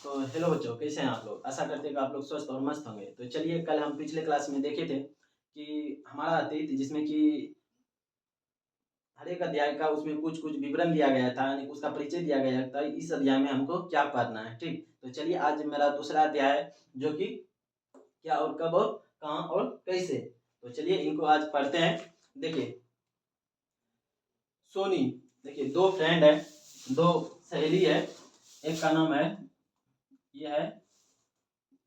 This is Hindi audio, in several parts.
तो हेलो बच्चों, कैसे हैं आप लोग? आशा करते हैं कि आप लोग स्वस्थ और मस्त होंगे। तो चलिए, कल हम पिछले क्लास में देखे थे कि हमारा अतीत, जिसमें कि हर एक अध्याय का उसमें कुछ-कुछ विवरण दिया गया था, यानी उसका परिचय दिया गया था। इस अध्याय में हमको क्या पढ़ना है, ठीक? तो चलिए, आज मेरा दूसरा अध्याय है, जो कि क्या और कब और कहाँ और कैसे। तो चलिए, इनको आज पढ़ते हैं। देखिए, सोनी, देखिए 2 फ्रेंड है, 2 सहेली है। एक का नाम है, ये है,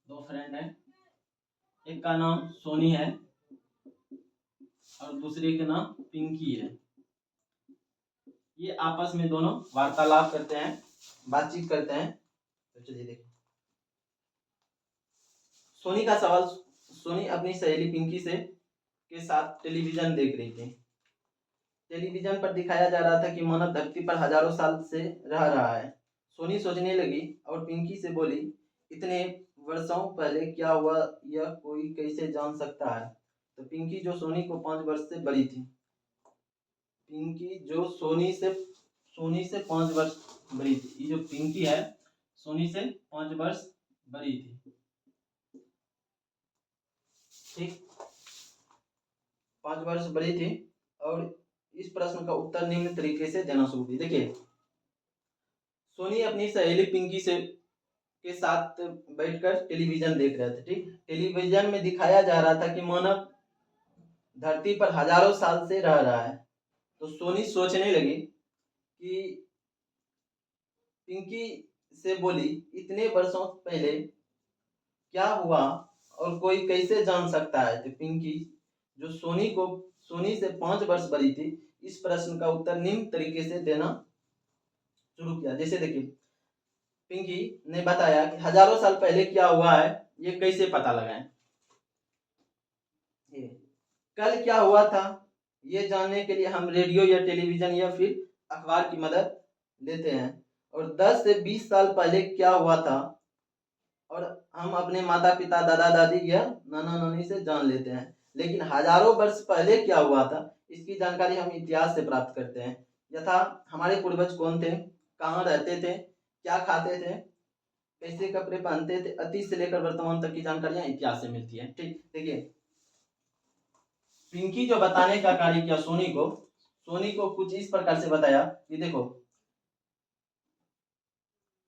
2 फ्रेंड है। एक का नाम सोनी है और दूसरे का नाम पिंकी है। ये आपस में दोनों वार्तालाप करते हैं, बातचीत करते हैं। तो चलिए देखिए, सोनी का सवाल। सोनी अपनी सहेली पिंकी से के साथ टेलीविजन देख रही थी। टेलीविजन पर दिखाया जा रहा था कि मानव धरती पर हजारों साल से रह रहा है। सोनी सोचने लगी और पिंकी से बोली, इतने वर्षों पहले क्या हुआ, यह कोई कैसे जान सकता है? तो पिंकी, जो सोनी को 5 वर्ष से बड़ी थी, पिंकी जो सोनी से 5 वर्ष बड़ी थी, ये जो पिंकी है सोनी से 5 वर्ष बड़ी थी, ठीक, 5 वर्ष बड़ी थी। और इस प्रश्न का उत्तर निम्न तरीके से देना शुरू की। देखिए, सोनी अपनी सहेली पिंकी से के साथ बैठकर टेलीविजन देख रहे थे, ठीक। टेलीविजन में दिखाया जा रहा था कि मानव धरती पर हजारों साल से रह रहा है। तो सोनी सोचने लगी कि पिंकी से बोली, इतने वर्षों पहले क्या हुआ और कोई कैसे जान सकता है? तो पिंकी, जो सोनी से 5 वर्ष बड़ी थी, इस प्रश्न का उत्तर निम्न तरीके से देना शुरू किया। जैसे देखिए, पिंकी ने बताया कि हजारों साल पहले क्या हुआ है, ये कैसे पता लगाएं। कल क्या हुआ था, ये जानने के लिए हम रेडियो या टेलीविजन या फिर अखबार की मदद लेते हैं। और 10 से 20 साल पहले क्या हुआ था, और हम अपने माता पिता, दादा दादी या नाना नानी से जान लेते हैं। लेकिन हजारों वर्ष पहले क्या हुआ था, इसकी जानकारी हम इतिहास से प्राप्त करते हैं। यथा, हमारे पूर्वज कौन थे, कहाँ रहते थे, क्या खाते थे, कैसे कपड़े पहनते थे, अतीत से लेकर वर्तमान तक की जानकारियां इतिहास से मिलती है, ठीक। देखिए, पिंकी जो बताने का कार्य किया सोनी को कुछ इस प्रकार से बताया कि देखो,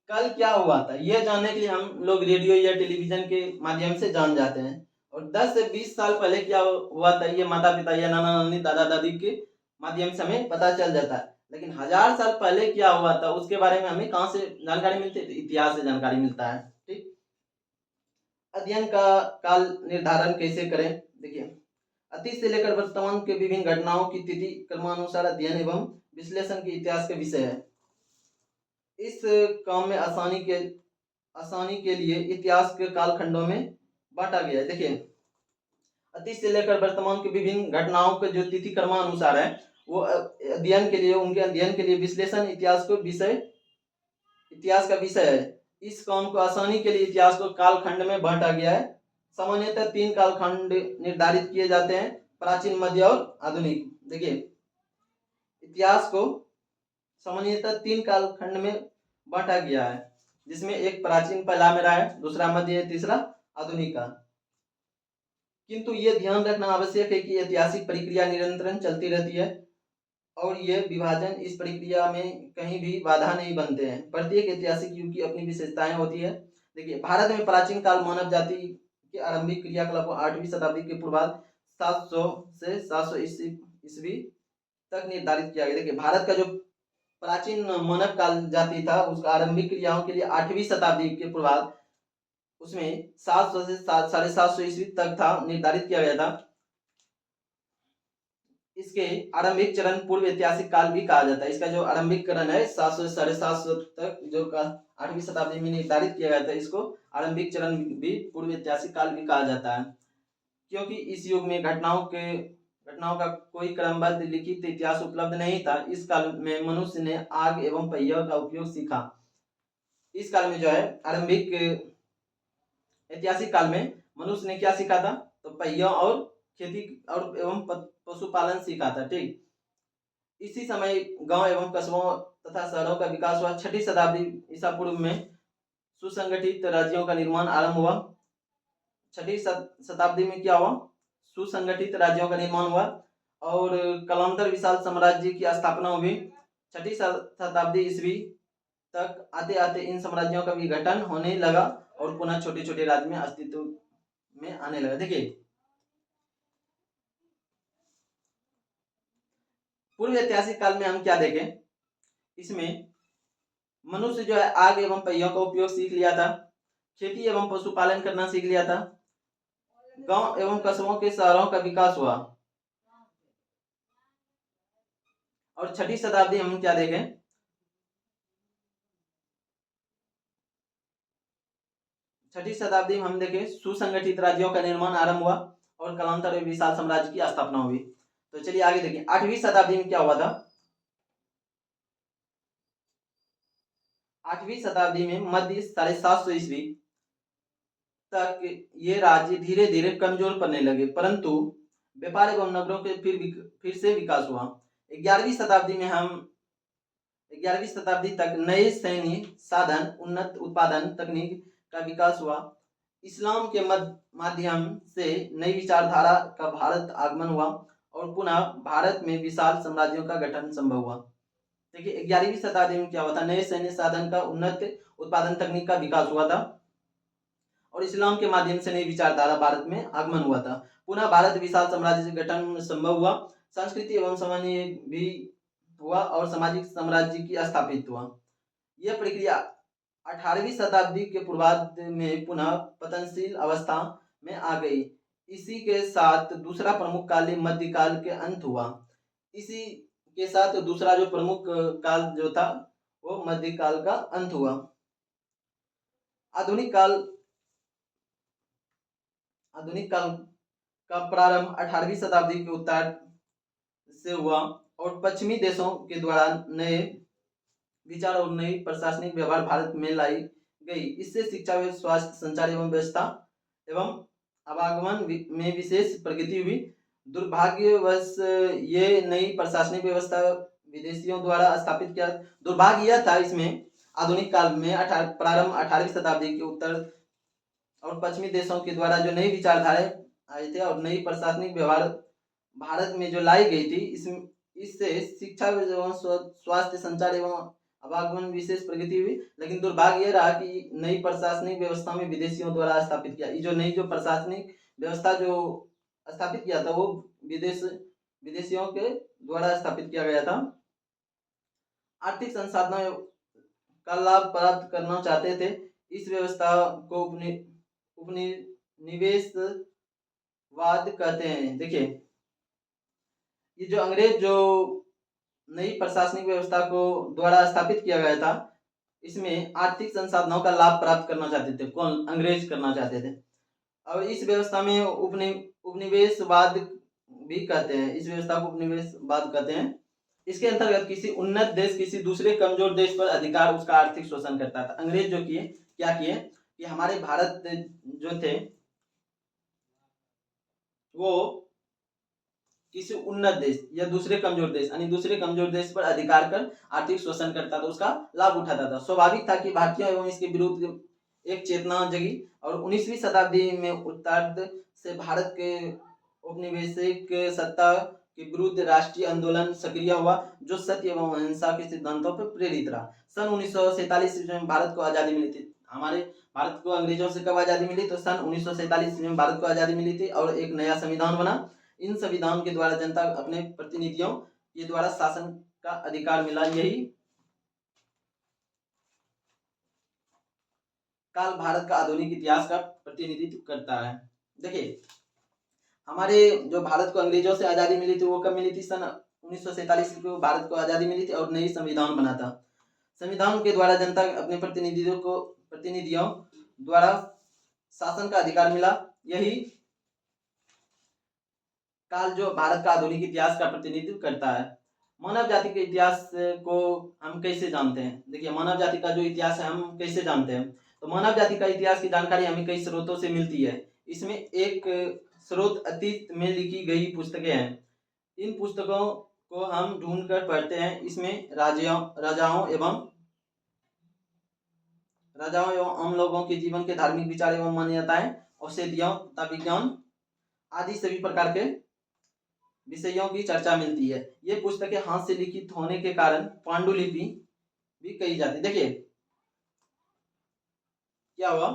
कल क्या हुआ था, यह जानने के लिए हम लोग रेडियो या टेलीविजन के माध्यम से जान जाते हैं। और 10 से 20 साल पहले क्या हुआ था, ये माता पिता या नाना नानी, दादा दादी के माध्यम से हमें पता चल जाता है। लेकिन 1000 साल पहले क्या हुआ था, उसके बारे में हमें कहाँ से जानकारी मिलती है? तो इतिहास से जानकारी मिलता है, ठीक। अध्ययन का काल निर्धारण कैसे करें? देखिए, अतीत से लेकर वर्तमान के विभिन्न घटनाओं की तिथि क्रमानुसार अध्ययन एवं विश्लेषण के इतिहास के विषय है। इस काम में आसानी के लिए इतिहास के कालखंडों में बांटा गया है। देखिए, अतीत से लेकर वर्तमान के विभिन्न घटनाओं के जो तिथि क्रमानुसार है, वो उनके अध्ययन के लिए विश्लेषण इतिहास का विषय है। इस काम को आसानी के लिए इतिहास को कालखंड में बांटा गया है। सामान्यतः 3 कालखंड निर्धारित किए जाते हैं, प्राचीन, मध्य और आधुनिक। देखिए, इतिहास को सामान्यतः 3 कालखंड में बांटा गया है, जिसमें एक प्राचीन पहला में रहा है, दूसरा मध्य है, तीसरा आधुनिक का। किंतु ये ध्यान रखना आवश्यक है कि ऐतिहासिक प्रक्रिया निरंतर चलती रहती है और ये विभाजन इस प्रक्रिया में कहीं भी बाधा नहीं बनते हैं। प्रत्येक ऐतिहासिक युग की अपनी विशेषताएं होती है। देखिए, भारत में प्राचीन काल मानव जाति के आरंभिक क्रियाकलापों 8वीं शताब्दी के पूर्वार्ध 700 से 700 ईस्वी तक निर्धारित किया गया। देखिए, भारत का जो प्राचीन मानव काल जाति था, उसका आरंभिक क्रियाओं के लिए 8वीं शताब्दी के पूर्वार्ध, उसमें 700 से 750 ईस्वी तक था, निर्धारित किया गया था। इसके आरंभिक चरण पूर्व ऐतिहासिक काल भी कहा जाता है। इसका जो आरंभिक चरण है 700 से 750 तक, जो 8वीं शताब्दी में निर्धारित किया गया था, इसको आरंभिक चरण भी पूर्व ऐतिहासिक काल भी कहा जाता है। क्योंकि इस युग में घटनाओं का कोई क्रमबद्ध लिखित इतिहास उपलब्ध नहीं था। इस काल में मनुष्य ने आग एवं पहियों का उपयोग सीखा। इस काल में जो है, आरंभिक ऐतिहासिक काल में मनुष्य ने क्या सीखा था? तो पहियों और खेती और एवं पशुपालन सीखा था, ठीक। इसी समय गांव एवं कस्बों तथा शहरों का विकास हुआ। 6ठी शताब्दी ईसा पूर्व में सुसंगठित राज्यों का निर्माण आरंभ हुआ। छठी शताब्दी में क्या हुआ? सुसंगठित राज्यों का निर्माण हुआ और कालांतर विशाल साम्राज्य की स्थापना हुई। छठी शताब्दी ईस्वी तक आते आते इन साम्राज्यों का विघटन होने लगा और पुनः छोटे छोटे राज्य में अस्तित्व में आने लगा। देखिए, पूर्व ऐतिहासिक काल में हम क्या देखें, इसमें मनुष्य जो है आग एवं पहियों का उपयोग सीख लिया था, खेती एवं पशुपालन करना सीख लिया था, गांव एवं कस्बों के शहरों का विकास हुआ। और छठी शताब्दी हम क्या देखें, छठी शताब्दी में हम देखें सुसंगठित राज्यों का निर्माण आरंभ हुआ और कालांतर में विशाल साम्राज्य की स्थापना हुई। तो चलिए आगे देखिए, 8वीं शताब्दी में क्या हुआ था? 8वीं शताब्दी में मध्य 750 ईस्वी तक ये राज्य धीरे धीरे कमजोर पड़ने लगे, परंतु व्यापार एवं नगरों के फिर से विकास हुआ। 11वीं शताब्दी में हम 11वीं शताब्दी तक नए सैन्य साधन, उन्नत उत्पादन तकनीक का विकास हुआ। इस्लाम के माध्यम से नई विचारधारा का भारत आगमन हुआ और पुनः भारत में विशाल साम्राज्यों का गठन संभव हुआ। देखिए, 11वीं शताब्दी में क्या हुआ था? नए सैन्य साधन का, उन्नत उत्पादन तकनीक का विकास हुआ था और इस्लाम के माध्यम से नई विचारधारा भारत में आगमन हुआ था। पुनः भारत विशाल साम्राज्य से गठन संभव हुआ। संस्कृति एवं सामान्य भी हुआ और सामाजिक साम्राज्य की स्थापित हुआ। यह प्रक्रिया 18वीं शताब्दी के पूर्वार्ध में पुनः पतनशील अवस्था में आ गई। इसी के साथ दूसरा प्रमुख काल मध्यकाल के अंत हुआ। इसी के साथ दूसरा जो प्रमुख काल जो था वो मध्यकाल का अंत हुआ। आधुनिक काल का प्रारंभ 18वीं शताब्दी के उत्तर से हुआ और पश्चिमी देशों के द्वारा नए विचार और नई प्रशासनिक व्यवहार भारत में लाई गई। इससे शिक्षा व स्वास्थ्य, संचार एवं व्यवस्था एवं आवागमन में विशेष प्रगति हुई। दुर्भाग्यवश ये नई प्रशासनिक व्यवस्था विदेशियों द्वारा स्थापित किया। दुर्भाग्य यह था इसमें आधुनिक काल में प्रारंभ 18वीं शताब्दी के उत्तर और पश्चिमी देशों के द्वारा जो नई विचारधाराएं आए थे और नई प्रशासनिक व्यवहार भारत में जो लाई गई थी, इससे शिक्षा एवं स्वास्थ्य, संचार एवं आवागमन विशेष प्रगति हुई। लेकिन दुर्भाग्य यह रहा कि नई प्रशासनिक व्यवस्था में विदेशियों द्वारा स्थापित किया। ये जो नई जो प्रशासनिक व्यवस्था जो स्थापित किया था वो विदेशियों के द्वारा स्थापित किया गया था। आर्थिक संसाधनों का लाभ प्राप्त करना चाहते थे। इस व्यवस्था को उपनिवेशवाद कहते हैं। देखिए, ये जो अंग्रेज जो नई प्रशासनिक व्यवस्था को द्वारा स्थापित किया गया था, इसमें आर्थिक संसाधनों का लाभ प्राप्त करना चाहते थे। कौन? अंग्रेज करना चाहते थे। और इस व्यवस्था में उपनिवेशवाद भी कहते हैं। इस व्यवस्था को उपनिवेशवाद कहते हैं। इसके अंतर्गत किसी उन्नत देश किसी दूसरे कमजोर देश पर अधिकार, उसका आर्थिक शोषण करता था। अंग्रेज जो किए, क्या किए कि हमारे भारत जो थे वो किसी उन्नत देश या दूसरे कमजोर देश यानी दूसरे कमजोर देश पर अधिकार कर आर्थिक शोषण करता था, उसका लाभ उठाता था। स्वाभाविक था कि भारतीयों एवं इसके विरुद्ध एक चेतना जगी और 19वीं शताब्दी में उत्तरार्ध से भारत के औपनिवेशिक सत्ता के विरुद्ध राष्ट्रीय आंदोलन सक्रिय हुआ, जो सत्य एवं अहिंसा के सिद्धांतों पर प्रेरित रहा। सन 1947 में भारत को आजादी मिली थी। हमारे भारत को अंग्रेजों से कब आजादी मिली? तो सन 1947 में भारत को आजादी मिली थी और एक नया संविधान बना। इन संविधान के द्वारा जनता अपने प्रतिनिधियों के द्वारा शासन का अधिकार मिला। यही काल भारत का आधुनिक इतिहास का प्रतिनिधित्व करता है। देखिए, हमारे जो भारत को अंग्रेजों से आजादी मिली थी वो कब मिली थी? सन 1947 को भारत को आजादी मिली थी और नई संविधान बना था। संविधान के द्वारा जनता अपने प्रतिनिधियों द्वारा शासन का अधिकार मिला। यही काल जो भारत का आधुनिक इतिहास का प्रतिनिधित्व करता है। मानव जाति के इतिहास को हम कैसे जानते हैं? देखिए, मानव जाति का जो इतिहास है हम कैसे जानते हैं? तो मानव जाति का इतिहास की जानकारी हमें कई स्रोतों से मिलती है। इसमें एक स्रोत अतीत में लिखी गई पुस्तकें हैं। इन पुस्तकों को हम ढूंढकर पढ़ते हैं। इसमें राजाओं एवं राजाओं एवं आम लोगों के जीवन के धार्मिक विचार एवं मान्यताएं, औषधियों तथा विज्ञान आदि सभी प्रकार के विषयों की चर्चा मिलती है। ये पुस्तकें हाथ से लिखित होने के कारण पांडुलिपि भी कही जाती है। देखिए क्या हुआ,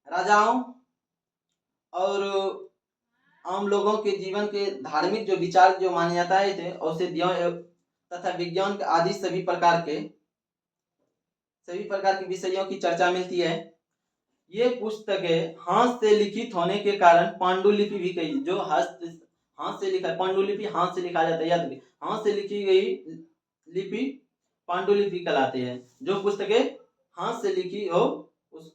राजाओं और आम लोगों के जीवन के धार्मिक जो विचार, जो मान्यताएं थे, औषधियों तथा विज्ञान आदि सभी प्रकार के विषयों की चर्चा मिलती है। ये पुस्तकें हाथ से लिखित होने के कारण पांडुलिपि भी कही, जो हाथ से लिखा, पांडुलिपि हाथ से लिखा जाता है, याद रखिए हाथ से लिखी गई लिपि पांडुलिपि कहलाते हैं। जो पुस्तकें हाथ से लिखी हो उस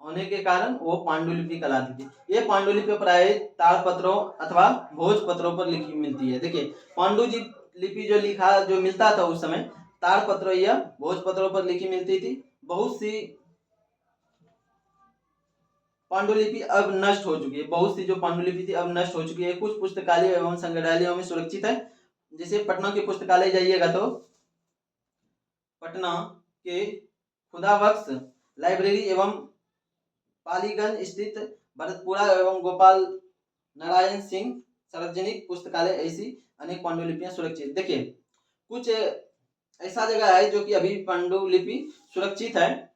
होने के कारण वो पांडुलिपि कहलाती थी। ये पांडुलिपि प्राय ताड़पत्रों अथवा भोजपत्रों पर लिखी मिलती है। देखिए पांडुजी लिपि जो मिलता था उस समय ताड़पत्रों या भोजपत्रों पर लिखी मिलती थी। बहुत सी पांडुलिपि अब नष्ट हो चुकी है, बहुत सी जो पांडुलिपि थी अब नष्ट हो चुकी है। कुछ पुस्तकालय एवं संग्रहालयों में सुरक्षित है। जैसे पटना के पुस्तकालय जाइएगा तो पटना के खुदाबख्श लाइब्रेरी एवं पालीगंज स्थित भरतपुरा एवं गोपाल नारायण सिंह सार्वजनिक पुस्तकालय ऐसी अनेक पांडुलिपियां सुरक्षित। देखिए कुछ ऐसा जगह है जो कि अभी पांडुलिपि सुरक्षित है।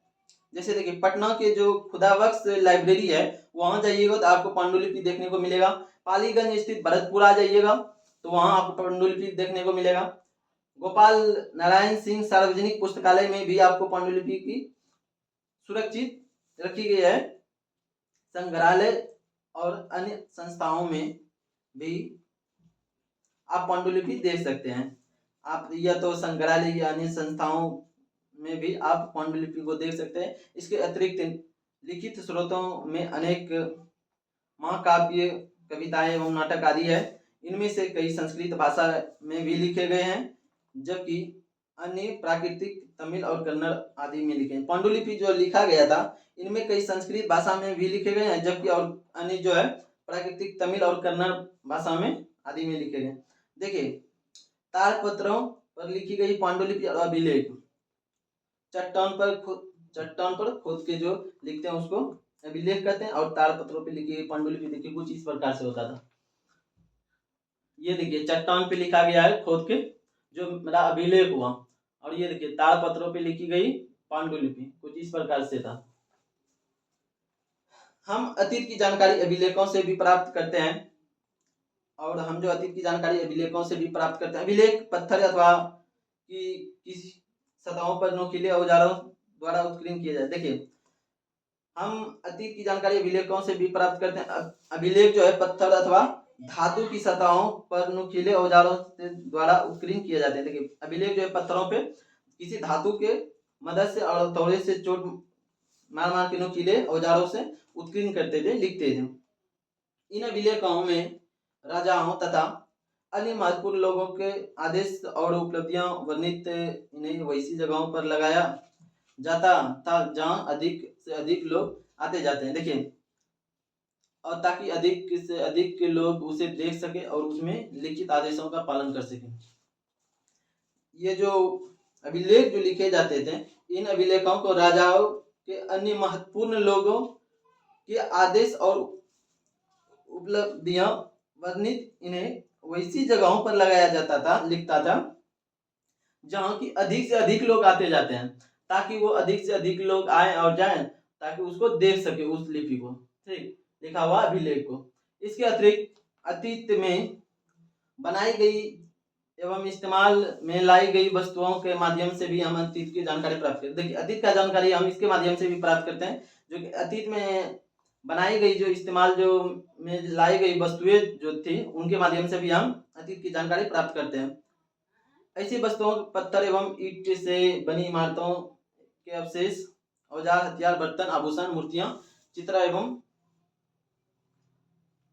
जैसे देखिए पटना के जो खुदाबख्श लाइब्रेरी है वहां जाइएगा तो आपको पांडुलिपि देखने को मिलेगा। पालीगंज स्थित भरतपुरा जाइएगा तो वहां आपको पांडुलिपि देखने को मिलेगा। गोपाल नारायण सिंह सार्वजनिक पुस्तकालय में भी आपको पांडुलिपि की सुरक्षित रखी गई है। संग्रहालय और अन्य संस्थाओं में भी आप पांडुलिपि देख सकते हैं। आप या तो संग्रहालय या अन्य संस्थाओं में भी आप पांडुलिपि को देख सकते हैं। इसके अतिरिक्त लिखित स्रोतों में अनेक महाकाव्य, कविताएं एवं नाटक आदि है। इनमें से कई संस्कृत भाषा में भी लिखे गए हैं, जबकि अन्य प्राकृतिक तमिल और कन्नड़ आदि में लिखे हैं। पांडुलिपि जो लिखा गया था इनमें कई संस्कृत भाषा में भी लिखे गए हैं, जबकि और अन्य जो है प्राकृतिक तमिल और कन्नड़ भाषा में आदि में लिखे गए। देखिए ताड़पत्रों पर लिखी गई पांडुलिपि और अभिलेख चट्टान पर खोद के जो लिखते हैं उसको अभिलेख कहते हैं, और ताड़पत्रों पे लिखी गई पांडुलिपि देखिए कुछ इस प्रकार से होता था। ये देखिए चट्टान पे लिखा गया है खोद के, जो मेरा अभिलेख हुआ, और ये देखिए ताड़पत्रों पे लिखी गई पांडुलिपि कुछ इस प्रकार से था। हम अतीत की जानकारी अभिलेखों से भी प्राप्त करते हैं, और हम जो अतीत की जानकारी अभिलेखों से भी प्राप्त करते हैं। अभिलेख पत्थर अथवा किसी सतहों पर नुकीले औजारों द्वारा उत्कीर्ण किए जाते। देखिए हम अतीत की जानकारी अभिलेखों से भी प्राप्त करते हैं। अभिलेख जो है पत्थर अथवा धातु की सतहों पर नुकीले औजारों द्वारा उत्कीर्ण किए जाते हैं। देखिए अभिलेख जो है पत्थरों पे किसी धातु के मदद से और थोड़े से चोट मार के नुकीले औजारों से उत्कीर्ण करते थे, लिखते थे। इन अभिलेखों में राजाओं तथा अन्य महत्वपूर्ण लोगों के आदेश और उपलब्धियां वर्णित, इन्हें वैसी जगहों पर लगाया जाता था जहां अधिक से अधिक लोग आते जाते हैं। देखिए और ताकि अधिक से अधिक के लोग उसे देख सके और उसमें लिखित आदेशों का पालन कर सके। ये जो अभिलेख जो लिखे जाते थे इन अभिलेखों को राजाओं के अन्य महत्वपूर्ण लोगों के आदेश और उपलब्धियां वर्णित, इन्हें वैसी जगहों पर लगाया जाता था, लिखता था जहां की अधिक से अधिक लोग आते जाते हैं, ताकि वो अधिक से अधिक लोग आए और जाएं ताकि उसको देख सके उस लिपि को, ठीक लिखा हुआ अभिलेख को। इसके अतिरिक्त अतीत में बनाई गई एवं इस्तेमाल में लाई गई वस्तुओं के माध्यम से भी हम अतीत की जानकारी प्राप्त करते हैं। देखिए अतीत का जानकारी हम इसके माध्यम से भी प्राप्त करते हैं, जो कि अतीत में बनाई गई जो इस्तेमाल जो में लाई गई वस्तुएं जो थी उनके माध्यम से भी हम अतीत की जानकारी प्राप्त करते हैं। ऐसी वस्तुओं पत्थर एवं ईंट से बनी इमारतों के अवशेष, औजार, हथियार, बर्तन, आभूषण, मूर्तियां, चित्र एवं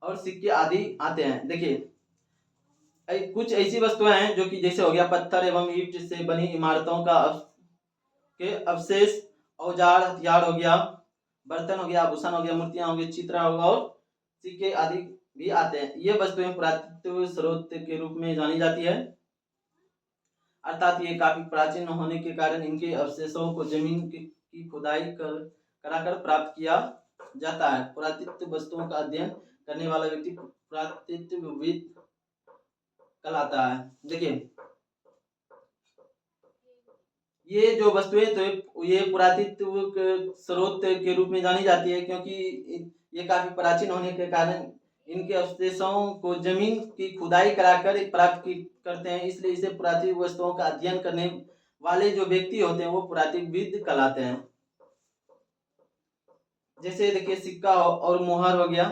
और सिक्के आदि आते हैं। देखिए कुछ ऐसी वस्तुएं हैं जो कि जैसे हो गया पत्थर एवं ईंट से बनी इमारतों का के अवशेष, औजार, हथियार हो गया, बर्तन हो गया, आभूषण हो गया, मूर्तियां हो गई, चित्र होगा और सिक्के आदि भी आते हैं। ये वस्तुएं पुरातत्व स्रोत के रूप में जानी जाती है, अर्थात ये काफी प्राचीन होने के कारण इनके अवशेषों को जमीन के की खुदाई कराकर प्राप्त किया जाता है। पुरातत्व वस्तुओं का अध्ययन करने वाला व्यक्ति पुरातत्वविद कहलाता है। देखिए ये जो वस्तुएं तो ये पुरातत्व स्रोत के रूप में जानी जाती है, क्योंकि ये काफी प्राचीन होने के कारण इनके अवशेषों को जमीन की खुदाई कराकर प्राप्त करते हैं, इसलिए इसे पुरातत्व वस्तुओं का अध्ययन करने वाले जो व्यक्ति होते हैं वो पुरातत्वविद कहलाते हैं। जैसे देखिए सिक्का और मोहर हो गया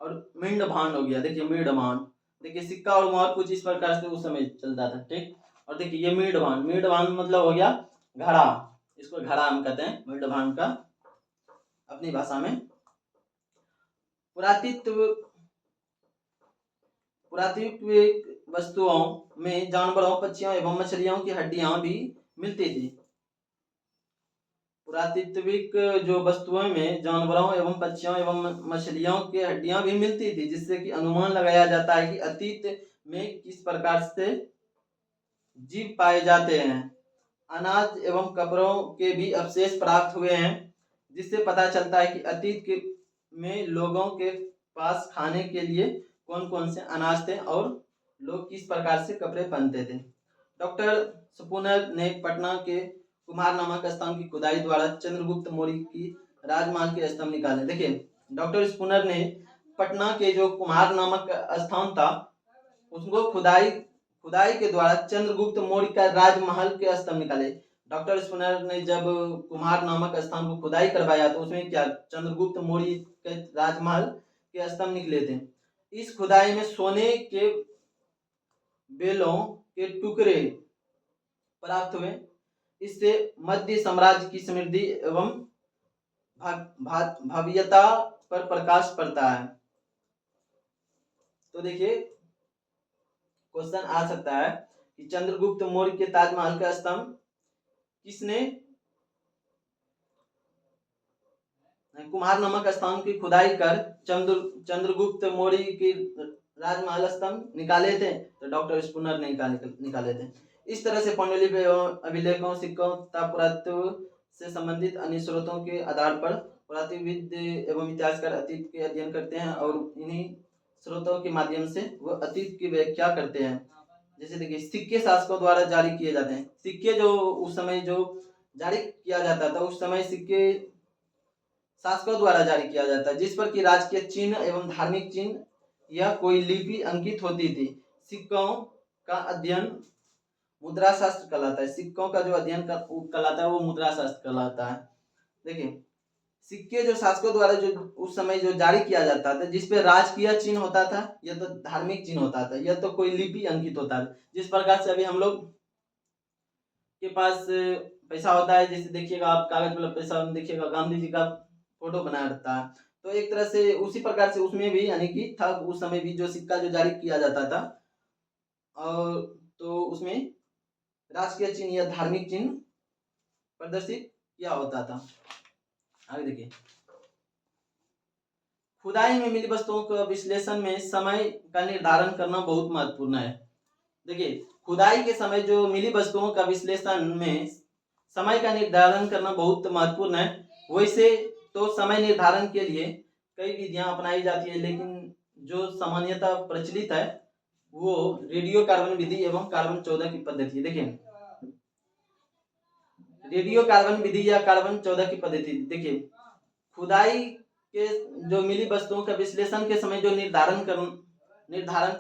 और मिंड भांड हो गया। देखिए मिंड भांड, देखिए सिक्का और मोहर कुछ इस प्रकार से उस समय चलता था, ठीक। और देखिए ये मिंड भांड मतलब हो गया घड़ा, इसको घड़ा हम कहते हैं मिंड भांड का अपनी भाषा में। पुरातत्व वस्तुओं में जानवरों, पक्षियों एवं मछलियों की हड्डियां भी मिलती थी। पुरातात्विक जो वस्तुओं में जानवरों एवं पक्षियों एवं मछलियों की हड्डियां भी मिलती थी, जिससे कि अनुमान लगाया जाता है कि अतीत में किस प्रकार से जीव पाए जाते हैं। अनाज एवं कपड़ों के भी अवशेष प्राप्त हुए हैं, जिससे पता चलता है कि अतीत में लोगों के पास खाने के लिए कौन कौन से अनाज थे और लोग किस प्रकार से कपड़े पहनते थे। डॉक्टर स्पूनर ने पटना के कुम्हार नामक स्थान की खुदाई द्वारा चंद्रगुप्त मौर्य की राजमहल के स्तंभ निकाले। देखिए डॉक्टर स्पूनर ने पटना के जो कुम्हार नामक स्थान था उसको खुदाई के द्वारा चंद्रगुप्त मौर्य का राजमहल के स्तंभ निकाले। डॉक्टर स्पूनर ने जब कुम्हार नामक स्थान को खुदाई करवाया तो उसमें क्या चंद्रगुप्त मौर्य के राजमहल के स्तंभ निकले थे। इस खुदाई में सोने के बेलों के टुकड़े प्राप्त हुए। इससे मध्य साम्राज्य की समृद्धि एवं भव्यता पर प्रकाश पड़ता है। तो देखिए क्वेश्चन आ सकता है कि चंद्रगुप्त मौर्य के ताजमहल का स्तंभ किसने कुम्हार नामक स्थान की खुदाई कर चंद्रगुप्त मौर्य की राजमहल स्तंभ निकाले थे, तो डॉक्टर स्पूनर ने निकाले थे। इस तरह से पांडुलिपि एवं अभिलेखों, सिक्कों तथा पुरातत्व से संबंधित अन्य स्रोतों के आधार पर पुरातत्वविद एवं इतिहासकार अतीत के अध्ययन करते हैं और इन्हीं स्रोतों के माध्यम से वो अतीत की व्याख्या करते हैं। जैसे देखिए सिक्के शासकों द्वारा जारी किए जाते हैं। सिक्के जो उस समय जो जारी किया जाता था, उस समय सिक्के शासकों द्वारा जारी किया जाता है, जिस पर कि राजकीय चिन्ह एवं धार्मिक चिन्ह या कोई लिपि अंकित होती थी। सिक्कों का अध्ययन मुद्रा शास्त्र कहलाता है। सिक्कों का जो अध्ययन कहलाता है वो मुद्रा शास्त्र कहलाता है। देखिए सिक्के जो शासकों द्वारा जो उस समय जो जारी किया जाता था, जिसपे राजकीय चिन्ह होता था या तो धार्मिक चिन्ह होता था या तो कोई लिपि अंकित होता था। जिस प्रकार से अभी हम लोग के पास पैसा होता है, जैसे देखिएगा आप कागज वाला पैसा देखिएगा गांधी जी का फोटो बनाया रहता है, तो एक तरह से उसी प्रकार से उसमें भी यानी कि था उस समय भी जो सिक्का जो जारी किया जाता था और तो उसमें राजकीय चिन्ह या धार्मिक चिन्ह प्रदर्शित किया होता था। आगे देखिए खुदाई में मिली वस्तुओं का विश्लेषण में समय का निर्धारण करना बहुत महत्वपूर्ण है। देखिए खुदाई के समय जो मिली वस्तुओं का विश्लेषण में समय का निर्धारण करना बहुत महत्वपूर्ण है। वैसे तो समय निर्धारण के लिए कई विधियां अपनाई जाती है, लेकिन जो सामान्यतः प्रचलित है वो रेडियो कार्बन विधि एवं कार्बन 14 की पद्धति। देखिए रेडियो कार्बन विधि या कार्बन 14 की पद्धति। देखिए खुदाई के जो मिली वस्तुओं का विश्लेषण के समय जो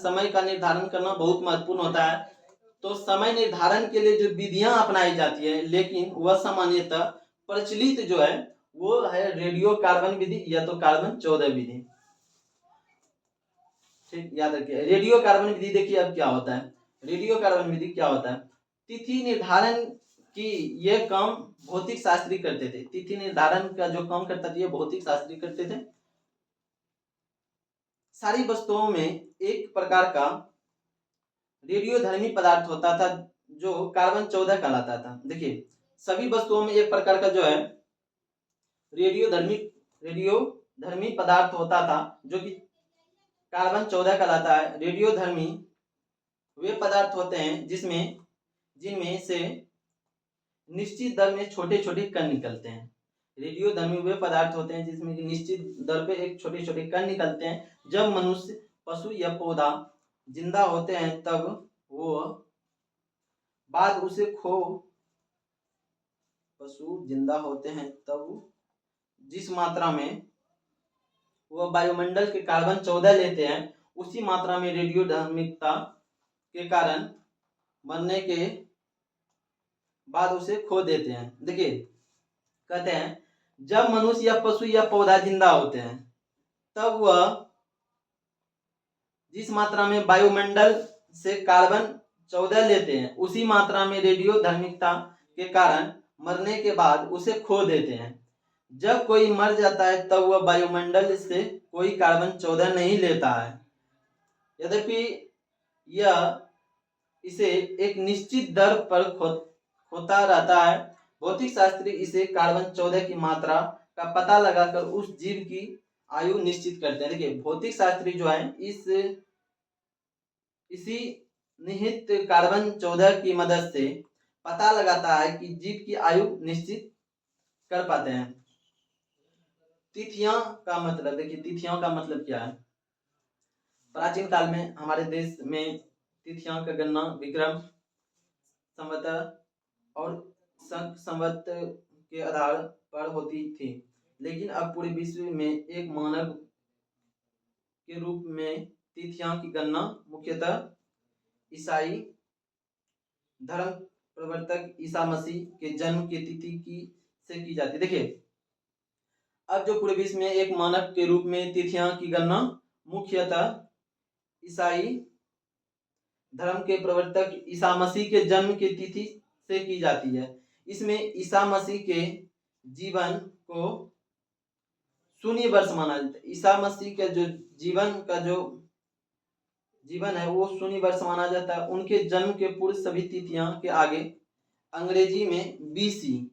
समय का निर्धारण करना बहुत महत्वपूर्ण होता है। तो समय निर्धारण के लिए जो विधियां अपनाई जाती है, लेकिन वह सामान्यतः प्रचलित जो है वो है रेडियो कार्बन विधि या तो कार्बन 14 विधि। ठीक याद रखिए रेडियो कार्बन विधि। देखिए अब क्या होता है, रेडियो कार्बन विधि क्या होता है, तिथि निर्धारण की ये काम भौतिक शास्त्री करते थे। तिथि निर्धारण का जो काम करता था ये भौतिक शास्त्री करते थे। सारी वस्तुओं में एक प्रकार का रेडियोधर्मी पदार्थ होता था जो कार्बन 14 कहलाता था। देखिए सभी वस्तुओं में एक प्रकार का जो है रेडियोधर्मी पदार्थ होता था जो कि कार्बन 14 कहलाता है। रेडियोधर्मी वे पदार्थ होते हैं जिनमें से निश्चित दर में छोटे छोटे कण निकलते हैं। रेडियोधर्मी वे पदार्थ होते हैं जिसमें कि निश्चित दर पे एक छोटे छोटे कण निकलते हैं। जब मनुष्य, पशु या पौधा जिंदा होते हैं तब वो बाद उसे खो पशु जिंदा होते हैं तब जिस मात्रा में वह वायुमंडल के कार्बन 14 लेते हैं उसी मात्रा में रेडियोधर्मिता के कारण मरने के बाद उसे खो देते हैं। देखिए कहते हैं जब मनुष्य या पशु या पौधा जिंदा होते हैं तब वह जिस मात्रा में वायुमंडल से कार्बन 14 लेते हैं उसी मात्रा में रेडियोधर्मिता के कारण मरने के बाद उसे खो देते हैं। जब कोई मर जाता है तब वह वायुमंडल से कोई कार्बन 14 नहीं लेता है। यद्यपि यह इसे एक निश्चित दर पर खोता रहता है। भौतिक शास्त्री इसे कार्बन 14 की मात्रा का पता लगाकर उस जीव की आयु निश्चित करते हैं। देखिए भौतिक शास्त्री जो है इसी निहित कार्बन 14 की मदद से पता लगाता है कि जीव की आयु निश्चित कर पाते हैं। तिथियां का मतलब, देखिए तिथियों का मतलब क्या है। प्राचीन काल में हमारे देश में तिथियों का गणना विक्रम संवत और संवत के आधार पर होती थी, लेकिन अब पूरे विश्व में एक मानक के रूप में तिथियों की गणना मुख्यतः ईसाई धर्म प्रवर्तक ईसा मसीह के जन्म की तिथि से की जाती है। देखिए अब जो पूरे विश्व में एक मानक के रूप में तिथियों की गणना मुख्यतः ईसाई धर्म के प्रवर्तक ईसा मसीह के जन्म की तिथि से की जाती है। इसमें ईसा मसीह के जीवन को शून्य वर्ष माना जाता है। ईसा मसीह के जो जीवन है वो शून्य वर्ष माना जाता है। उनके जन्म के पूर्व सभी तिथियां के आगे अंग्रेजी में बीसी,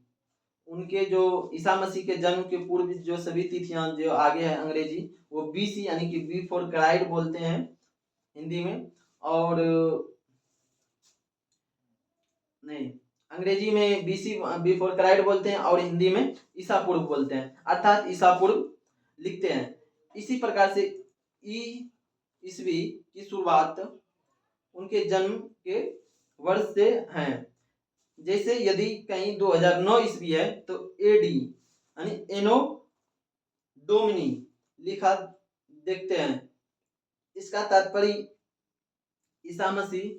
उनके जो ईसा मसीह के जन्म के पूर्व जो सभी तिथियां जो आगे है अंग्रेजी वो बीसी यानी कि बिफोर क्राइस्ट बोलते हैं हिंदी में, और नहीं अंग्रेजी में बीसी बिफोर क्राइस्ट बोलते हैं और हिंदी में ईसा पूर्व बोलते हैं, अर्थात ईसा पूर्व लिखते हैं। इसी प्रकार से ईसवी की शुरुआत उनके जन्म के वर्ष से है। जैसे यदि कहीं 2009 ईस्वी है तो एडी यानी एनो डोमिनी लिखा देखते हैं। इसका तात्पर्य ईसा मसीह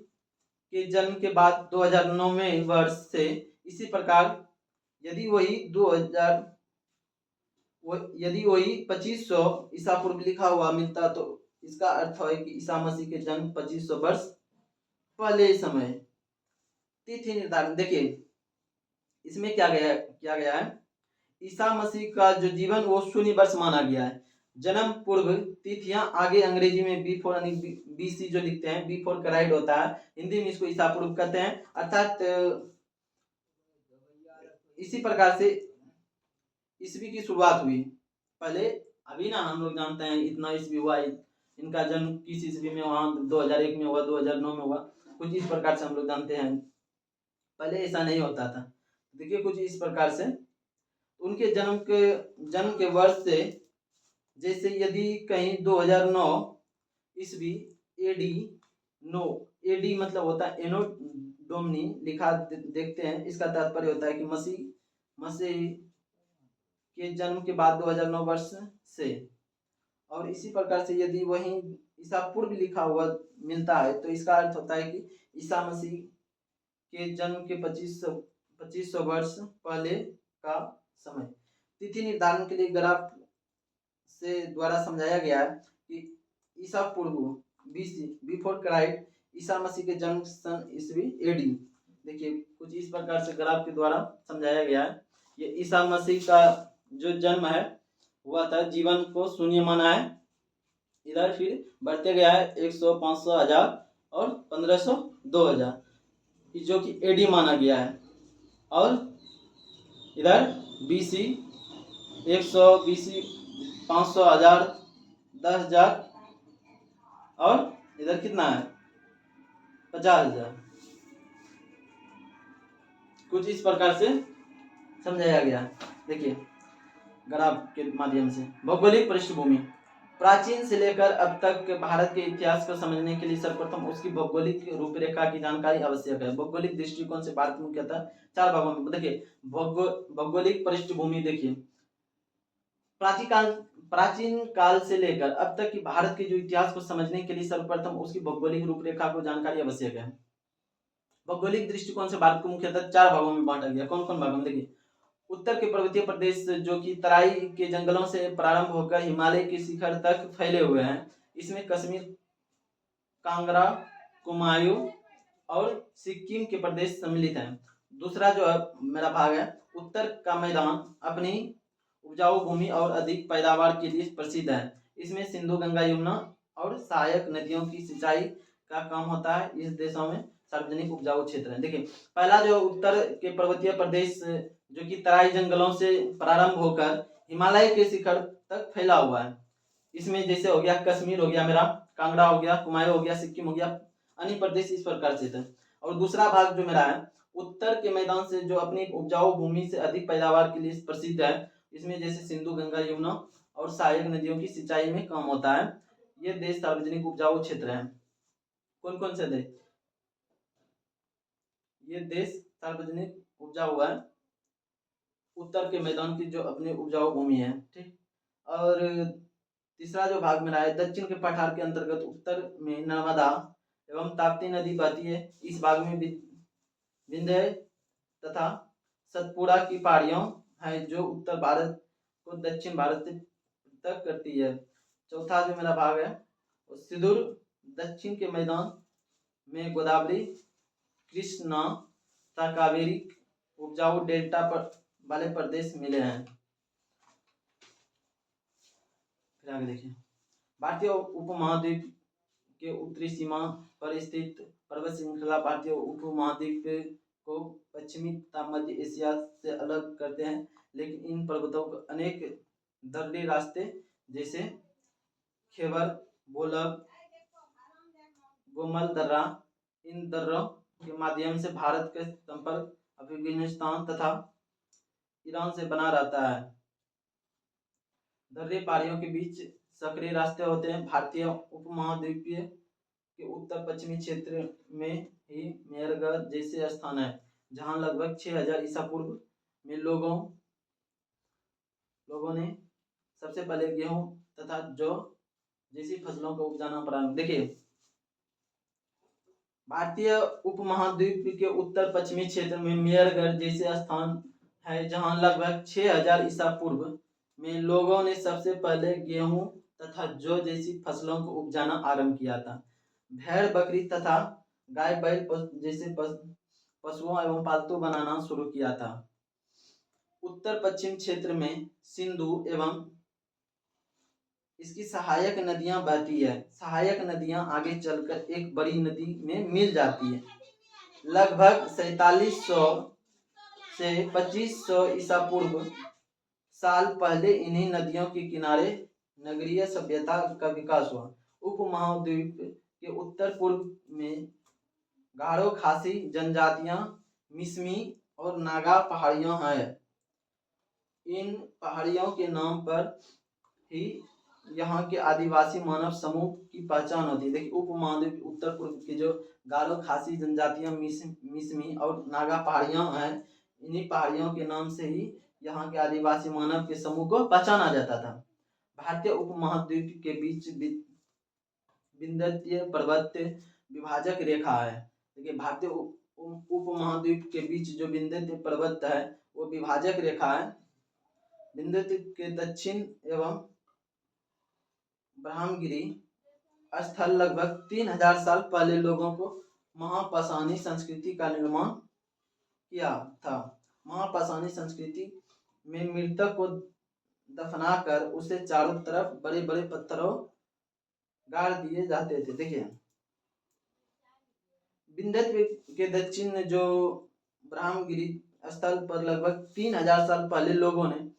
के जन्म के बाद 2009वें वर्ष से। इसी प्रकार यदि वही 2500 ईसा पूर्व लिखा हुआ मिलता तो इसका अर्थ है कि ईसा मसीह के जन्म 2500 वर्ष पहले समय। तिथि निर्धारण, देखिए इसमें क्या गया है, ईसा मसीह का जो जीवन वो शून्य वर्ष माना गया है। जन्म पूर्व तिथियां आगे अंग्रेजी में बिफोर यानी बीसी जो लिखते हैं बिफोर क्राइस्ट होता है, हिंदी में इसको ईसा पूर्व कहते हैं। अर्थात इसी प्रकार से ईस्वी की शुरुआत हुई। पहले अभी ना हम लोग जानते हैं इतना ईस्वी हुआ, इनका जन्म किस ईस्वी में हुआ, 2001 में हुआ, 2009 में हुआ, कुछ इस प्रकार से हम लोग जानते हैं। पहले ऐसा नहीं होता था। देखिए कुछ इस प्रकार से उनके जन्म के वर्ष से, जैसे यदि कहीं 2009 ईस्वी एडी मतलब होता है एनो डोमिनी लिखा देखते हैं। इसका तात्पर्य होता है कि मसीह के जन्म के बाद 2009 वर्ष से। और इसी प्रकार से यदि वहीं ईसा पूर्व लिखा हुआ मिलता है तो इसका अर्थ होता है कि ईसा मसीह के जन्म के 2500 वर्ष पहले का समय। तिथि निर्धारण के लिए ग्राफ से द्वारा समझाया गया है कि ईसा पूर्व BC before Christ Isa Masih के जन्म सन ईस्वी एडी। देखिए कुछ इस प्रकार से ग्राफ के द्वारा समझाया गया है। ये ईसा मसीह का जो जन्म है हुआ था, जीवन को शून्य माना है। इधर फिर बढ़ते गया है 100, 500, 1000 और 1500, 2000 जो कि एडी माना गया है। और इधर बीसी 100, बीसी 500, 1000, 10,000 और इधर कितना है 50,000। कुछ इस प्रकार से समझाया गया। देखिए ग्राफ के माध्यम से। भौगोलिक पृष्ठभूमि, प्राचीन से लेकर अब तक भारत के इतिहास को समझने के लिए सर्वप्रथम उसकी भौगोलिक रूपरेखा की जानकारी आवश्यक है। भौगोलिक दृष्टिकोण से भारत मुख्यतः 4 भागों में, देखिए भौगोलिक पृष्ठभूमि देखिए, प्राचीन काल से लेकर अब तक की भारत के जो इतिहास को समझने के लिए सर्वप्रथम उसकी भौगोलिक रूपरेखा को जानकारी आवश्यक है। भौगोलिक दृष्टिकोण से भारत को मुख्यतः 4 भागों में बांटा गया। कौन कौन भागों में, देखिए उत्तर के पर्वतीय प्रदेश जो कि तराई के जंगलों से प्रारंभ होकर हिमालय के शिखर तक फैले हुए हैं, इसमें कश्मीर, कांगड़ा, कुमायूं और सिक्किम के प्रदेश सम्मिलित हैं। दूसरा जो है मेरा भाग है, उत्तर का मैदान अपनी उपजाऊ भूमि और अधिक पैदावार के लिए प्रसिद्ध है। इसमें सिंधु, गंगा, यमुना और सहायक नदियों की सिंचाई का काम होता है। इस देशों में सार्वजनिक उपजाऊ क्षेत्र है। देखिए पहला जो उत्तर के पर्वतीय प्रदेश जो कि तराई जंगलों से प्रारंभ होकर हिमालय के शिखर तक फैला हुआ है, इसमें जैसे हो गया कश्मीर हो गया मेरा, कांगड़ा हो गया, कुमायूं हो गया, सिक्किम हो गया, अन्य प्रदेश इस प्रकार से थे। और दूसरा भाग जो मेरा है, उत्तर के मैदान से जो अपनी उपजाऊ भूमि से अधिक पैदावार के लिए प्रसिद्ध है, इसमें जैसे सिंधु, गंगा, यमुना और सहायक नदियों की सिंचाई में काम होता है। ये देश सार्वजनिक उपजाऊ क्षेत्र है। कौन कौन से देश, ये देश सार्वजनिक उपजाऊ है, उत्तर के मैदान की जो अपनी उपजाऊ भूमि है, ठीक। और तीसरा जो भाग मेरा है, दक्षिण के पठार के अंतर्गत उत्तर में नर्मदा एवं ताप्ती नदी बहती है। इस भाग में विंध्य तथा सतपुड़ा की पहाड़ियों है जो उत्तर भारत को दक्षिण भारत तक करती है। चौथा जो मेरा भाग है, सुदूर दक्षिण के मैदान में गोदावरी, कृष्णा तथा कावेरी उपजाऊ डेल्टा पर वाले प्रदेश मिले हैं। फिर आगे देखिए, भारतीय उपमहाद्वीप के उत्तरी सीमा पर स्थित पर्वत श्रृंखला भारतीय उपमहाद्वीप को पश्चिमी तथा मध्य एशिया से अलग करते हैं, लेकिन इन पर्वतों को अनेक दर्रे रास्ते जैसे खैबर, बोलब, गोमल दर्रा, इन दर्रों के माध्यम से भारत के संपर्क अफगानिस्तान तथा ईरान से बना रहता है। दर्रे पहाड़ियों के बीच सक्रिय रास्ते होते हैं। भारतीय उपमहाद्वीपीय के उत्तर पश्चिमी क्षेत्र में ही मेहरगढ़ जैसे स्थान है, जहां लगभग 6000 ईसा पूर्व में लोगों ने सबसे पहले गेहूं तथा जौ जैसी फसलों को उपजाना प्रारंभ। देखिए भारतीय उपमहाद्वीप के उत्तर पश्चिमी क्षेत्र में मेहरगढ़ जैसे स्थान है, जहां लगभग 6000 ईसा पूर्व में लोगों ने सबसे पहले गेहूं तथा जौ जैसी फसलों को उपजाना आरंभ किया था। भेड़, बकरी तथा गाय, बैल जैसे पशुओं एवं पालतू बनाना शुरू किया था। उत्तर पश्चिम क्षेत्र में सिंधु एवं इसकी सहायक नदियां बहती है। सहायक नदियां आगे चलकर एक बड़ी नदी में मिल जाती है। लगभग 4700 से 2500 ईसा पूर्व साल पहले इन्हीं नदियों के किनारे नगरीय सभ्यता का विकास हुआ। उपमहाद्वीप के उत्तर पूर्व में गारो खासी जनजातियां, मिसमी और नागा पहाड़ियां हैं। इन पहाड़ियों के नाम पर ही यहाँ के आदिवासी मानव समूह की पहचान होती है। देखिए उपमहाद्वीप उत्तर पूर्व की जो गारो खासी जनजातियां, मिसमी और नागा पहाड़ियां हैं, इन्हीं पहाड़ियों के नाम से ही यहाँ के आदिवासी मानव के समूह को पहचाना जाता था। भारतीय उपमहाद्वीप के बीच विंध्य पर्वत विभाजक रेखा है। देखिए भारतीय उपमहाद्वीप के बीच जो विंध्य पर्वत है वो विभाजक रेखा है। विंध्य के दक्षिण एवं ब्रह्मगिरी स्थल लगभग 3000 साल पहले लोगों को महापाषाणी संस्कृति का निर्माण किया था। महापाषाणी संस्कृति में मृतक को दफनाकर उसे चारों तरफ बड़े बड़े पत्थरों गाड़ दिए जाते थे। देखिए विंध्य के दक्षिण जो ब्रह्मगिरी स्थल पर लगभग 3000 साल पहले लोगों ने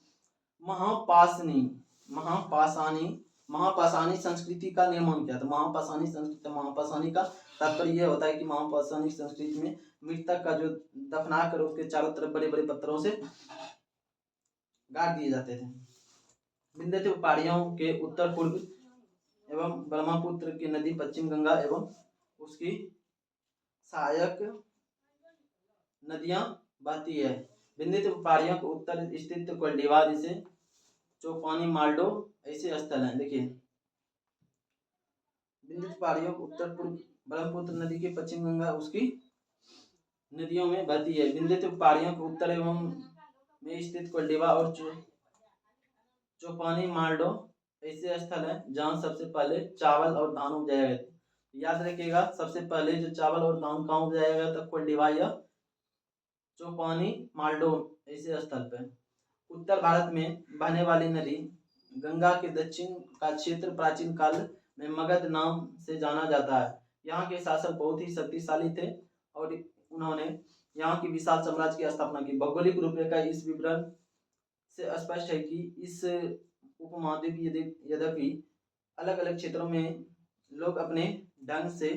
महापाषाणी संस्कृति का निर्माण किया था। महापाषाणी संस्कृति, महापाषाणी का तात्पर्य यह होता है कि महापाषाणी संस्कृति में मृतक का जो दफना कर उसके चारों तरफ बड़े बड़े पत्थरों से गाड़ दिए जाते थे। विंध्य पहाड़ियों के उत्तर पूर्व एवं ब्रह्मपुत्र की नदी पश्चिम गंगा एवं उसकी सहायक नदियां बहती है। विंध्य पहाड़ियों के उत्तर स्थित कोल्डिवा जिसे चौपानी माल्डो ऐसे स्थल हैं। देखिए विंध्य पहाड़ियों के उत्तर पूर्व ब्रह्मपुत्र नदी के पश्चिम गंगा उसकी नदियों में बहती है। विंध्य पहाड़ियों के उत्तर एवं में स्थित कोल्डिवा और चौपानी माल्डो ऐसे स्थल है जहाँ सबसे पहले चावल और धान उगाया गया था। याद रखिएगा सबसे पहले जो चावल और धान कहाँ उगाया गया था, कोल्डिवा या चौपानी माल्डो ऐसे स्थल पे। उत्तर भारत में बहने वाली नदी गंगा के दक्षिण का क्षेत्र प्राचीन काल में मगध नाम से जाना जाता है। यहाँ के शासक बहुत ही शक्तिशाली थे और उन्होंने यहाँ की विशाल साम्राज्य की स्थापना की। भौगोलिक रूपरेखा इस विवरण से स्पष्ट है कि इस उपमहाद्वीप यद्यपि अलग अलग क्षेत्रों में लोग अपने ढंग से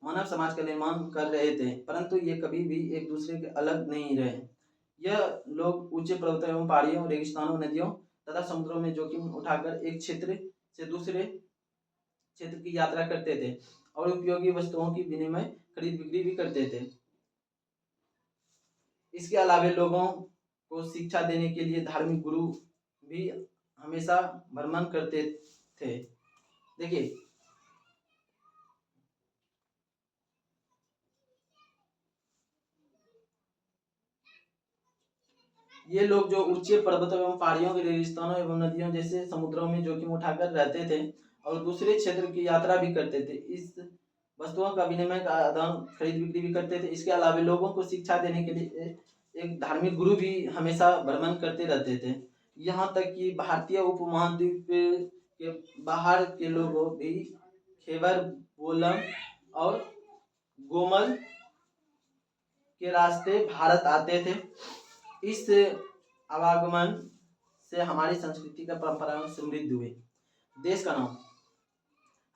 मानव समाज का निर्माण कर रहे थे, परंतु ये कभी भी एक दूसरे के अलग नहीं रहे। यह लोग ऊंचे पर्वतों एवं पहाड़ियों, रेगिस्तानों, नदियों तथा समुद्रों में जोखिम उठाकर एक क्षेत्र से दूसरे क्षेत्र की यात्रा करते थे और उपयोगी वस्तुओं की विनिमय खरीद बिक्री भी करते थे। इसके अलावा लोगों को शिक्षा देने के लिए धार्मिक गुरु भी हमेशा भ्रमण करते थे। देखिए ये लोग जो ऊंचे पर्वतों एवं पहाड़ियों के रेगिस्तानों एवं नदियों जैसे समुद्रों में जोखिम उठाकर रहते थे और दूसरे क्षेत्र की यात्रा भी करते थे। इस वस्तुओं का विनिमय का आदान खरीद बिक्री भी करते थे। इसके अलावा लोगों को शिक्षा देने के लिए एक धार्मिक गुरु भी हमेशा भ्रमण करते रहते थे। यहाँ तक कि भारतीय उपमहाद्वीप के बाहर के लोगों भी खैबर बोलम और गोमल के रास्ते भारत आते थे। इस आवागमन से हमारी संस्कृति का परंपराएं समृद्ध हुई। देश का नाम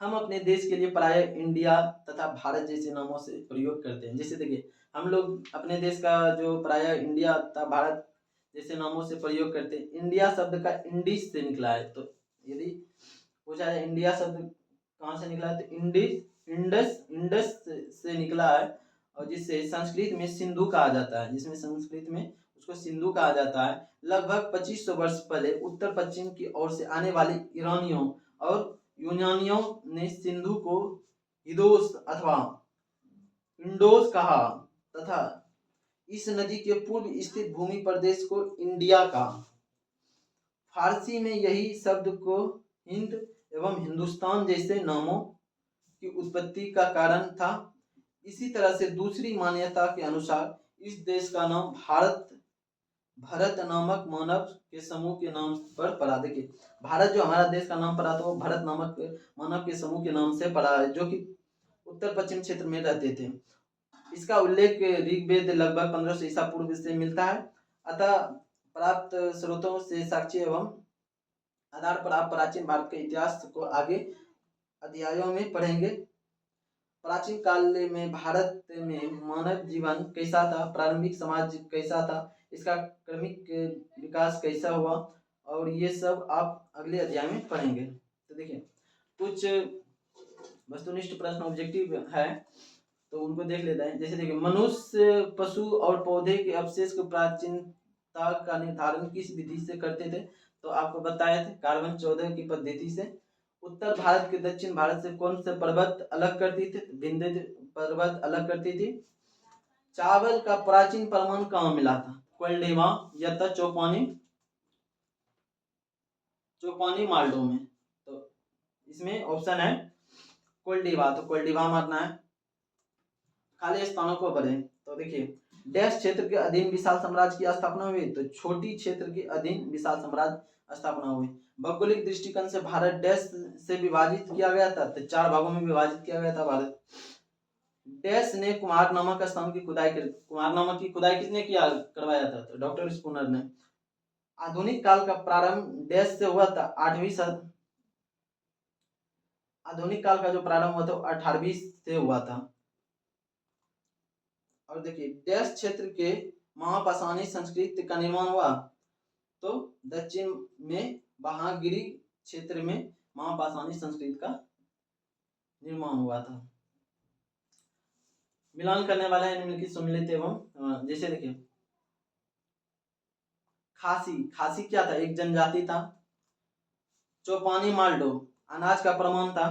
हम अपने देश के लिए प्राय इंडिया तथा भारत जैसे नामों से प्रयोग करते हैं। जैसे देखिए हम लोग अपने देश का जो प्राय इंडिया तथा भारत जैसे नामों से प्रयोग करते हैं। इंडिया शब्द का इंडिस से निकला है, तो यदि पूछा जाए इंडिया शब्द कहाँ से निकला है तो इंडस से निकला है और जिससे संस्कृत में सिंधु कहा जाता है, जिसमें संस्कृत में उसको सिंधु कहा जाता है। लगभग 2500 वर्ष पहले उत्तर पश्चिम की ओर से आने वाले ईरानियों और यूनानियों ने सिंधु को हिदोस अथवा इंडोस कहा तथा इस नदी के पूर्व स्थित भूमि प्रदेश को इंडिया कहा। फारसी में यही शब्द को हिंद एवं हिंदुस्तान जैसे नामों की उत्पत्ति का कारण था। इसी तरह से दूसरी मान्यता के अनुसार इस देश का नाम भारत नामक मानव के समूह के नाम पर पड़ा। देखिए भारत जो हमारा देश का नाम पड़ा था वो भारत नामक मानव के समूह के नाम से पड़ा है, जो कि उत्तर पश्चिम क्षेत्र में रहते थे। इसका उल्लेख ऋग्वेद लगभग 1500 ईसा पूर्व से मिलता है। अतः प्राप्त स्रोतों से साक्ष्य एवं आधार पर आप प्राचीन भारत के इतिहास को आगे अध्यायों में पढ़ेंगे। प्राचीन काल में भारत में मानव जीवन कैसा था, प्रारंभिक समाज कैसा था, इसका क्रमिक विकास कैसा हुआ और ये सब आप अगले अध्याय में पढ़ेंगे। तो देखिए कुछ वस्तुनिष्ठ प्रश्न ऑब्जेक्टिव है तो उनको देख लेते हैं। जैसे देखिए मनुष्य, पशु और पौधे के अवशेष की प्राचीनता का निर्धारण किस विधि से करते थे, तो आपको बताया थे कार्बन 14 की पद्धति से। उत्तर भारत के दक्षिण भारत से कौन से पर्वत अलग करती थी, विंध्य पर्वत अलग करती थी। चावल का प्राचीन प्रमाण कहाँ मिला था, कोल्डिवा या चौपानी माल्डो में। तो इसमें ऑप्शन है कोल्डिवा, तो कोल्डिवा मारना है। खाली स्थानों को भरें तो देखिए डैश क्षेत्र के अधीन विशाल साम्राज्य की स्थापना हुई, तो छोटी क्षेत्र के अधीन विशाल साम्राज्य स्थापना हुई। भौगोलिक दृष्टिकोण से भारत डैश से विभाजित किया गया था, तो 4 भागों में विभाजित किया गया था भारत। डैश ने कुमारनामा का स्थान की खुदाई कर, कुमारनामा की खुदाई किसने किया करवाया था, तो डॉक्टर स्पूनर ने। आधुनिक काल का प्रारंभ डैश से हुआ था, आधुनिक काल का जो प्रारंभ हुआ था 18वीं से हुआ था। और देखिए डैश क्षेत्र के महापाषाणी संस्कृति का निर्माण हुआ, तो दक्षिण में महागिरी क्षेत्र में महापाषाणी संस्कृति का निर्माण हुआ था। मिलान करने वाला है निम्नलिखित सम्मिलित एवं जैसे देखिए खासी क्या था, एक जनजाति था। चौपानी मालडो अनाज का प्रमाण था।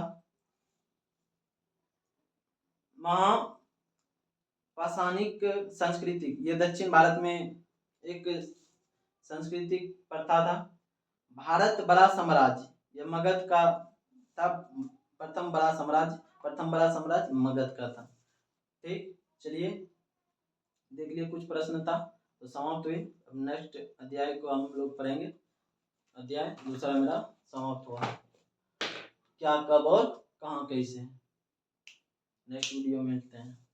महापाषाणिक संस्कृति ये दक्षिण भारत में एक सांस्कृतिक प्रथा था। भारत बड़ा साम्राज्य ये मगध का था। प्रथम बड़ा साम्राज्य मगध का था। ठीक, चलिए देख लिए कुछ प्रश्न था तो समाप्त हुई। अब नेक्स्ट अध्याय को हम लोग पढ़ेंगे। अध्याय दूसरा मेरा समाप्त हुआ। क्या, कब और कहाँ, कैसे। नेक्स्ट वीडियो में मिलते हैं।